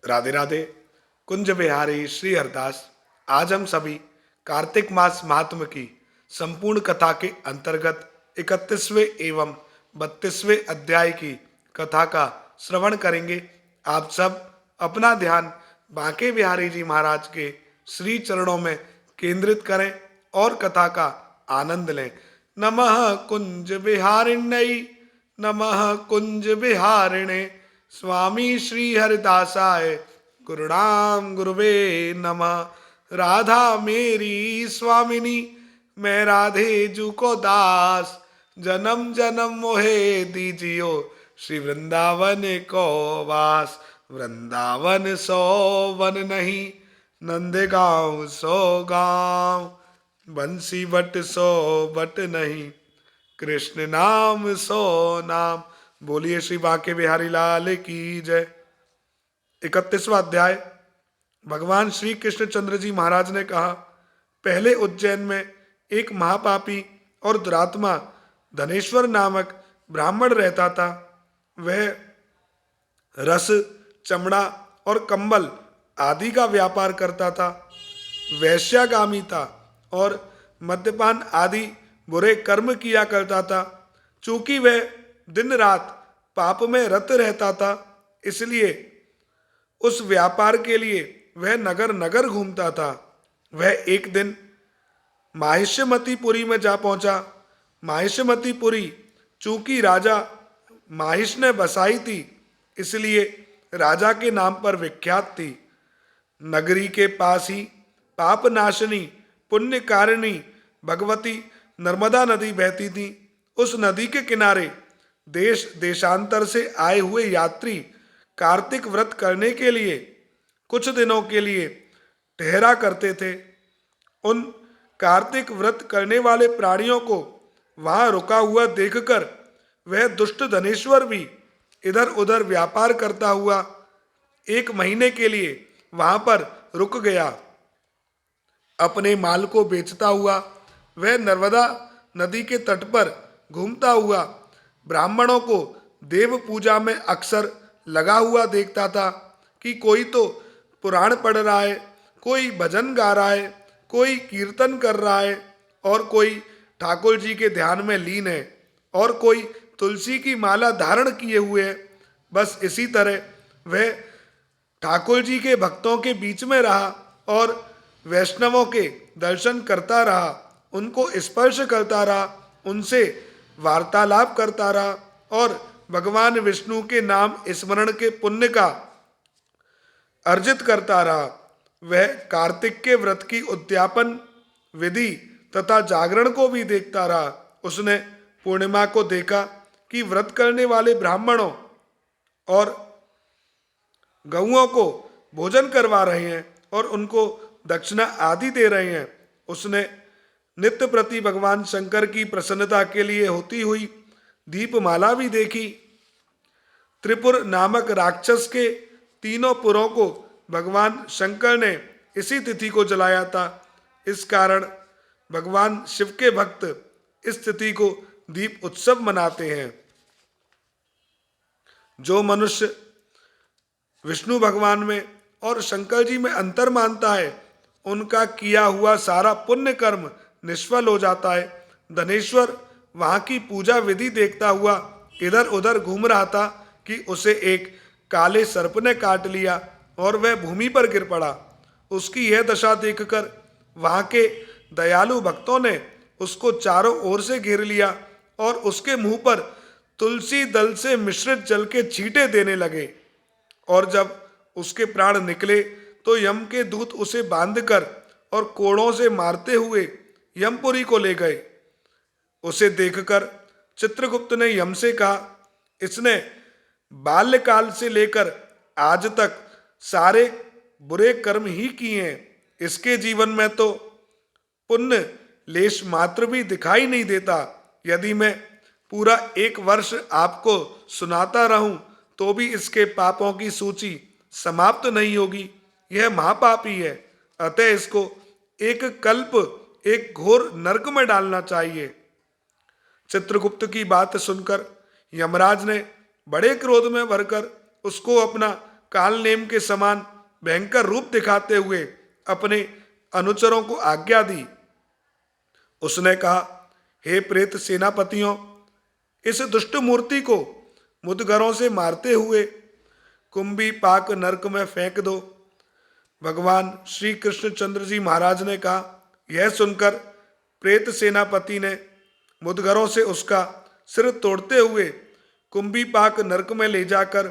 राधे राधे। कुंज बिहारी श्री हरदास। आज हम सभी कार्तिक मास महात्म की संपूर्ण कथा के अंतर्गत 31वें एवं 32वें अध्याय की कथा का श्रवण करेंगे। आप सब अपना ध्यान बांके बिहारी जी महाराज के श्री चरणों में केंद्रित करें और कथा का आनंद लें। नमः कुंज बिहारिण्यै, नमः कुंज बिहारिणे, स्वामी श्री हरिदासाय गुरुणाम गुरुवे नमः। राधा मेरी स्वामिनी, मैं राधे जू को दास, जन्म जन्म मोहे दीजियो, श्री वृंदावन को वास। वृंदावन सो वन नहीं, नंदगांव सो गांव, बंसी बट सो बट नहीं, कृष्ण नाम सो नाम। बोलिए श्री बांके बिहारी लाल की जय। 31वां अध्याय। भगवान श्री कृष्णचंद्र जी महाराज ने कहा, पहले उज्जैन में एक महापापी और दुरात्मा धनेश्वर नामक ब्राह्मण रहता था। वह रस, चमड़ा और कंबल आदि का व्यापार करता था। वैश्यागामी था और मद्यपान आदि बुरे कर्म किया करता था। चूंकि वह दिन रात पाप में रत रहता था, इसलिए उस व्यापार के लिए वह नगर नगर घूमता था। वह एक दिन माहिष्यमतीपुरी में जा पहुंचा। माहिष्यमतीपुरी चूंकि राजा माहिष ने बसाई थी, इसलिए राजा के नाम पर विख्यात थी। नगरी के पास ही पाप नाशनी पुण्यकारिणी भगवती नर्मदा नदी बहती थी। उस नदी के किनारे देश देशांतर से आए हुए यात्री कार्तिक व्रत करने के लिए कुछ दिनों के लिए ठहरा करते थे। उन कार्तिक व्रत करने वाले प्राणियों को वहां रुका हुआ देखकर वह दुष्ट धनेश्वर भी इधर उधर व्यापार करता हुआ 1 महीने के लिए वहां पर रुक गया। अपने माल को बेचता हुआ वह नर्मदा नदी के तट पर घूमता हुआ ब्राह्मणों को देव पूजा में अक्सर लगा हुआ देखता था कि कोई तो पुराण पढ़ रहा है, कोई भजन गा रहा है, कोई कीर्तन कर रहा है और कोई ठाकुर जी के ध्यान में लीन है और कोई तुलसी की माला धारण किए हुए है। बस इसी तरह वह ठाकुर जी के भक्तों के बीच में रहा और वैष्णवों के दर्शन करता रहा, उनको स्पर्श करता रहा, उनसे वार्तालाप करता रहा और भगवान विष्णु के नाम स्मरण के पुण्य का अर्जित करता रहा। वह कार्तिक के व्रत की उद्यापन विधि तथा जागरण को भी देखता रहा। उसने पूर्णिमा को देखा कि व्रत करने वाले ब्राह्मणों और गौओं को भोजन करवा रहे हैं और उनको दक्षिणा आदि दे रहे हैं। उसने नित्य प्रति भगवान शंकर की प्रसन्नता के लिए होती हुई दीपमाला भी देखी। त्रिपुर नामक राक्षस के 3 पुरों को भगवान शंकर ने इसी तिथि को जलाया था। इस कारण भगवान शिव के भक्त इस तिथि को दीप उत्सव मनाते हैं। जो मनुष्य विष्णु भगवान में और शंकर जी में अंतर मानता है, उनका किया हुआ सारा पुण्य कर्म निष्फल हो जाता है। धनेश्वर वहां की पूजा विधि देखता हुआ इधर उधर घूम रहा था कि उसे एक काले सर्प ने काट लिया और वह भूमि पर गिर पड़ा। उसकी यह दशा देखकर वहां के दयालु भक्तों ने उसको चारों ओर से घेर लिया और उसके मुंह पर तुलसी दल से मिश्रित जल के छींटे देने लगे। और जब उसके प्राण निकले तो यम के दूत उसे बांधकर और कोड़ों से मारते हुए यमपुरी को ले गए। उसे देखकर चित्रगुप्त ने यम से कहा, इसने बाल्यकाल से लेकर आज तक सारे बुरे कर्म ही किए हैं। इसके जीवन में तो पुण्य लेश मात्र भी दिखाई नहीं देता। यदि मैं पूरा 1 वर्ष आपको सुनाता रहूं तो भी इसके पापों की सूची समाप्त नहीं होगी। यह महापापी है, अतः इसको एक कल्प एक घोर नरक में डालना चाहिए। चित्रगुप्त की बात सुनकर यमराज ने बड़े क्रोध में भरकर उसको अपना कालनेम के समान भयंकर रूप दिखाते हुए अपने अनुचरों को आज्ञा दी। उसने कहा, हे प्रेत सेनापतियों, इस दुष्ट मूर्ति को मुदगरों से मारते हुए कुंभी पाक नरक में फेंक दो। भगवान श्री कृष्णचंद्र जी महाराज ने कहा। यह सुनकर प्रेत सेनापति ने मुदगरों से उसका सिर तोड़ते हुए कुंभी पाक नरक में ले जाकर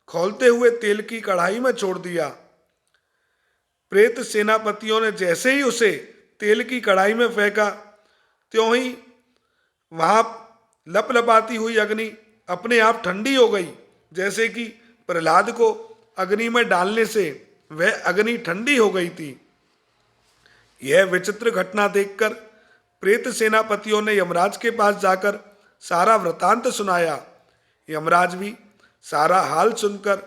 खौलते हुए तेल की कढ़ाई में छोड़ दिया। प्रेत सेनापतियों ने जैसे ही उसे तेल की कढ़ाई में फेंका, त्यों ही वहां लपलपाती हुई अग्नि अपने आप ठंडी हो गई, जैसे कि प्रहलाद को अग्नि में डालने से वह अग्नि ठंडी हो गई थी। यह विचित्र घटना देखकर प्रेत सेनापतियों ने यमराज के पास जाकर सारा वृतांत सुनाया। यमराज भी सारा हाल सुनकर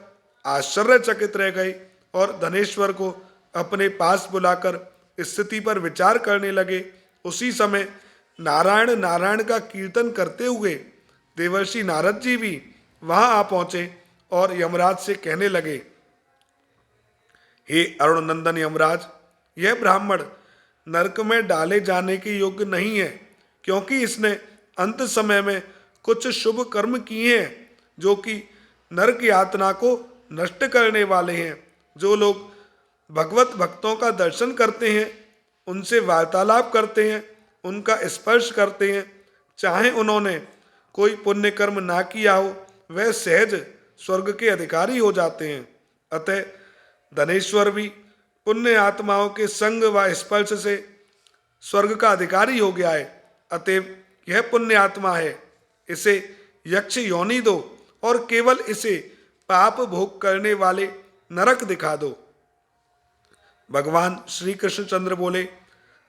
आश्चर्यचकित रह गए और धनेश्वर को अपने पास बुलाकर स्थिति पर विचार करने लगे। उसी समय नारायण नारायण का कीर्तन करते हुए देवर्षि नारद जी भी वहां आ पहुंचे और यमराज से कहने लगे, हे अरुण नंदन यमराज, यह ब्राह्मण नरक में डाले जाने के योग्य नहीं है, क्योंकि इसने अंत समय में कुछ शुभ कर्म किए हैं जो कि नरक यातना को नष्ट करने वाले हैं। जो लोग भगवत भक्तों का दर्शन करते हैं, उनसे वार्तालाप करते हैं, उनका स्पर्श करते हैं, चाहे उन्होंने कोई पुण्य कर्म ना किया हो, वह सहज स्वर्ग के अधिकारी हो जाते हैं। अतः धनेश्वर भी पुण्य आत्माओं के संग व स्पर्श से स्वर्ग का अधिकारी हो गया है। अतएव यह पुण्य आत्मा है, इसे यक्ष योनि दो और केवल इसे पाप भोग करने वाले नरक दिखा दो। भगवान श्री कृष्णचंद्र बोले।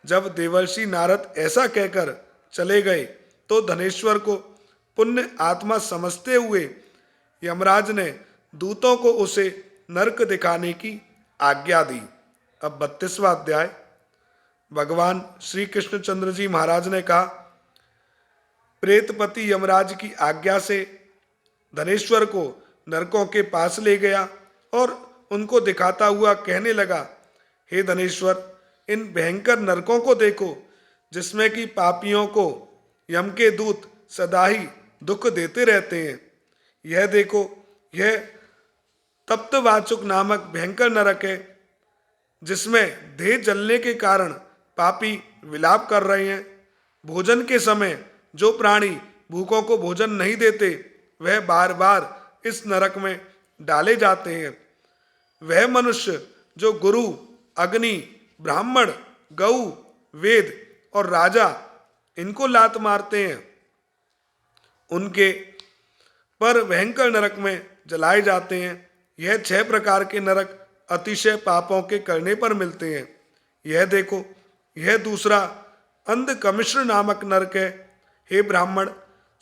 जब देवर्षि नारद ऐसा कहकर चले गए तो धनेश्वर को पुण्य आत्मा समझते हुए यमराज ने दूतों को उसे नरक दिखाने की आज्ञा दी। अब 32वां अध्याय। भगवान श्री कृष्णचंद्र जी महाराज ने कहा, प्रेतपति यमराज की आज्ञा से धनेश्वर को नरकों के पास ले गया और उनको दिखाता हुआ कहने लगा, हे धनेश्वर, इन भयंकर नरकों को देखो, जिसमें कि पापियों को यम के दूत सदा ही दुख देते रहते हैं। यह देखो, यह तप्तवाचुक नामक भयंकर नरक है, जिसमें देह जलने के कारण पापी विलाप कर रहे हैं। भोजन के समय जो प्राणी भूखों को भोजन नहीं देते, वह बार बार इस नरक में डाले जाते हैं। वह मनुष्य जो गुरु, अग्नि, ब्राह्मण, गऊ, वेद और राजा इनको लात मारते हैं, उनके पर भयंकर नरक में जलाए जाते हैं। यह 6 प्रकार के नरक अतिशय पापों के करने पर मिलते हैं। यह देखो, यह दूसरा अंधकमिश्र नामक नरक है। हे ब्राह्मण,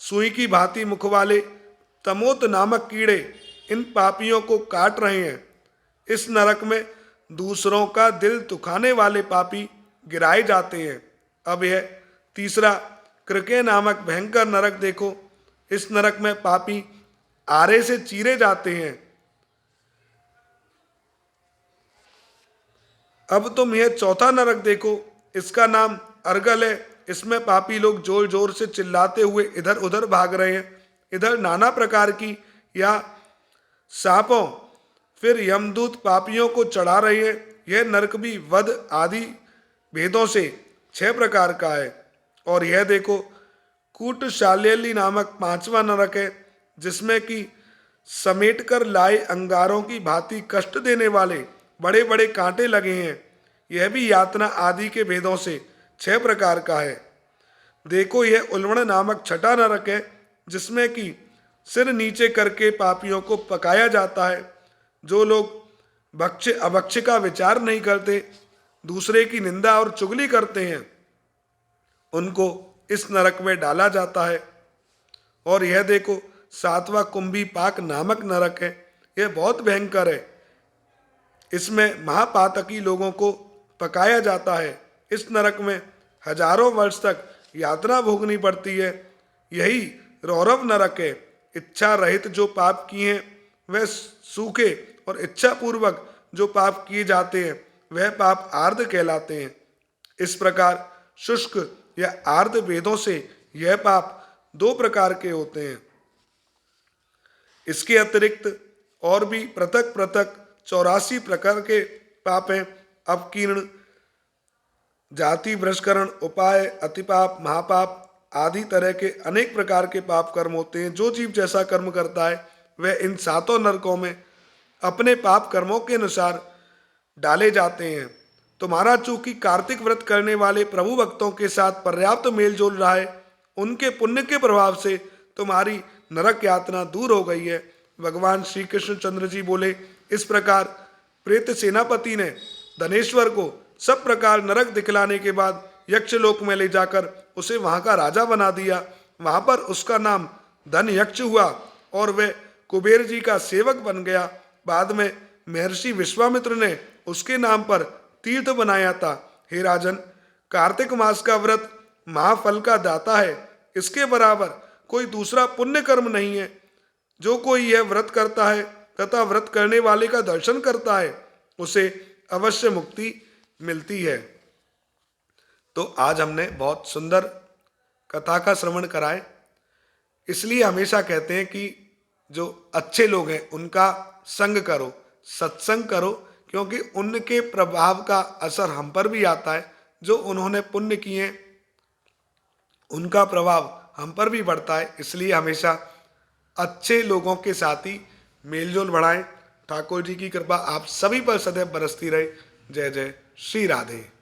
सुई की भांति मुख वाले तमोत नामक कीड़े इन पापियों को काट रहे हैं। इस नरक में दूसरों का दिल दुखाने वाले पापी गिराए जाते हैं। अब यह तीसरा कृके नामक भयंकर नरक देखो। इस नरक में पापी आरे से चीरे जाते हैं। अब तुम यह चौथा नरक देखो, इसका नाम अर्गल है। इसमें पापी लोग जोर जोर से चिल्लाते हुए इधर उधर भाग रहे हैं। इधर नाना प्रकार की या सांपों, फिर यमदूत पापियों को चढ़ा रहे हैं। यह नरक भी वध आदि भेदों से 6 प्रकार का है। और यह देखो, कूटशाल्यली नामक 5वां नरक है, जिसमें कि समेटकर लाए अंगारों की भांति कष्ट देने वाले बड़े बड़े कांटे लगे हैं। यह भी यातना आदि के भेदों से 6 प्रकार का है। देखो, यह उल्वण नामक 6वां नरक है, जिसमें कि सिर नीचे करके पापियों को पकाया जाता है। जो लोग भक्ष्य अभक्ष्य का विचार नहीं करते, दूसरे की निंदा और चुगली करते हैं, उनको इस नरक में डाला जाता है। और यह देखो, 7वां कुंभी पाक नामक नरक है। यह बहुत भयंकर है। इसमें महापातकी लोगों को पकाया जाता है। इस नरक में हजारों वर्ष तक यातना भोगनी पड़ती है। यही रौरव नरक है। इच्छा रहित जो पाप किए हैं, वह सूखे और इच्छापूर्वक जो पाप किए जाते हैं वह पाप आर्ध कहलाते हैं। इस प्रकार शुष्क या आर्ध भेदों से यह पाप दो प्रकार के होते हैं। इसके अतिरिक्त और भी पृथक पृथक 84 प्रकार के पाप हैं। अपकीर्ण, जाति भ्रष्टकरण, उपाय, अतिपाप, महापाप आदि तरह के अनेक प्रकार के पाप कर्म होते हैं। जो जीव जैसा कर्म करता है वह इन सातों नरकों में अपने पाप कर्मों के अनुसार डाले जाते हैं। तुम्हारा चूंकि कार्तिक व्रत करने वाले प्रभु भक्तों के साथ पर्याप्त मेल जोल रहा है, उनके पुण्य के प्रभाव से तुम्हारी नरक यातना दूर हो गई है। भगवान श्री कृष्ण चंद्र जी बोले, इस प्रकार प्रेत सेनापति ने धनेश्वर को सब प्रकार नरक दिखलाने के बाद यक्षलोक में ले जाकर उसे वहां का राजा बना दिया। वहां पर उसका नाम धन यक्ष हुआ और वह कुबेर जी का सेवक बन गया। बाद में महर्षि विश्वामित्र ने उसके नाम पर तीर्थ बनाया था। हे राजन, कार्तिक मास का व्रत महाफल का दाता है। इसके बराबर कोई दूसरा पुण्य कर्म नहीं है। जो कोई यह व्रत करता है तथा व्रत करने वाले का दर्शन करता है उसे अवश्य मुक्ति मिलती है। तो आज हमने बहुत सुंदर कथा का श्रवण कराए। इसलिए हमेशा कहते हैं कि जो अच्छे लोग हैं उनका संग करो, सत्संग करो, क्योंकि उनके प्रभाव का असर हम पर भी आता है। जो उन्होंने पुण्य किए उनका प्रभाव हम पर भी बढ़ता है। इसलिए हमेशा अच्छे लोगों के साथ ही मेलजोल बढ़ाएं। ठाकुर जी की कृपा आप सभी पर सदैव बरसती रहे। जय जय श्री राधे।